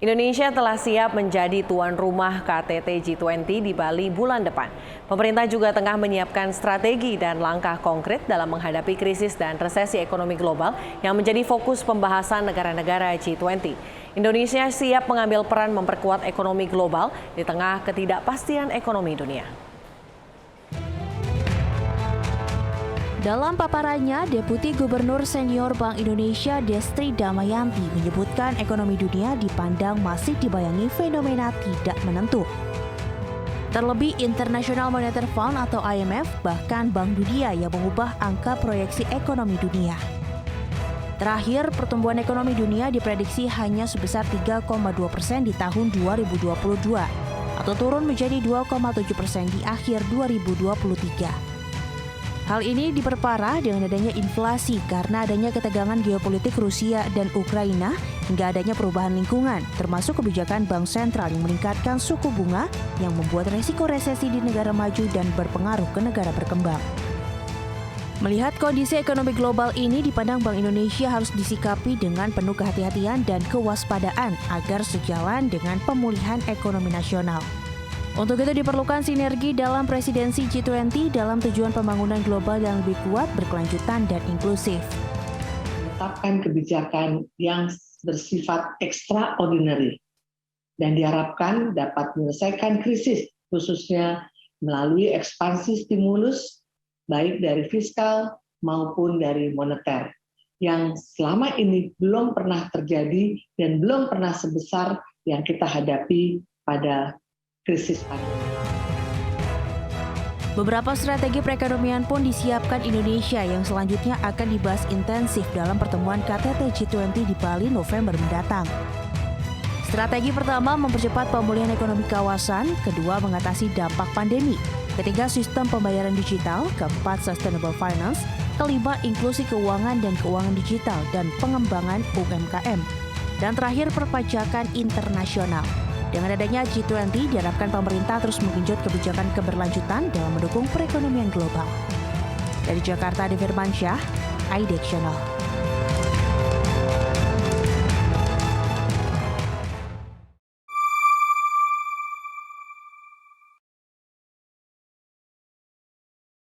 Indonesia telah siap menjadi tuan rumah KTT G20 di Bali bulan depan. Pemerintah juga tengah menyiapkan strategi dan langkah konkret dalam menghadapi krisis dan resesi ekonomi global yang menjadi fokus pembahasan negara-negara G20. Indonesia siap mengambil peran memperkuat ekonomi global di tengah ketidakpastian ekonomi dunia. Dalam paparannya, Deputi Gubernur Senior Bank Indonesia Destri Damayanti menyebutkan ekonomi dunia dipandang masih dibayangi fenomena tidak menentu. Terlebih International Monetary Fund atau IMF, bahkan Bank Dunia yang mengubah angka proyeksi ekonomi dunia. Terakhir, pertumbuhan ekonomi dunia diprediksi hanya sebesar 3,2% di tahun 2022 atau turun menjadi 2,7% di akhir 2023. Hal ini diperparah dengan adanya inflasi karena adanya ketegangan geopolitik Rusia dan Ukraina hingga adanya perubahan lingkungan, termasuk kebijakan Bank Sentral yang meningkatkan suku bunga yang membuat resiko resesi di negara maju dan berpengaruh ke negara berkembang. Melihat kondisi ekonomi global ini, dipandang Bank Indonesia harus disikapi dengan penuh kehati-hatian dan kewaspadaan agar sejalan dengan pemulihan ekonomi nasional. Untuk itu diperlukan sinergi dalam presidensi G20 dalam tujuan pembangunan global yang lebih kuat, berkelanjutan, dan inklusif. Menetapkan kebijakan yang bersifat extraordinary dan diharapkan dapat menyelesaikan krisis, khususnya melalui ekspansi stimulus baik dari fiskal maupun dari moneter yang selama ini belum pernah terjadi dan belum pernah sebesar yang kita hadapi pada krisis pandemi. Beberapa strategi perekonomian pun disiapkan Indonesia yang selanjutnya akan dibahas intensif dalam pertemuan KTT G20 di Bali November mendatang. Strategi pertama mempercepat pemulihan ekonomi kawasan, kedua mengatasi dampak pandemi, ketiga sistem pembayaran digital, keempat sustainable finance, kelima inklusi keuangan dan keuangan digital dan pengembangan UMKM, dan terakhir perpajakan internasional. Dengan adanya G20, diharapkan pemerintah terus menggenjot kebijakan keberlanjutan dalam mendukung perekonomian global. Dari Jakarta, Adi Firmansyah, iDek Channel.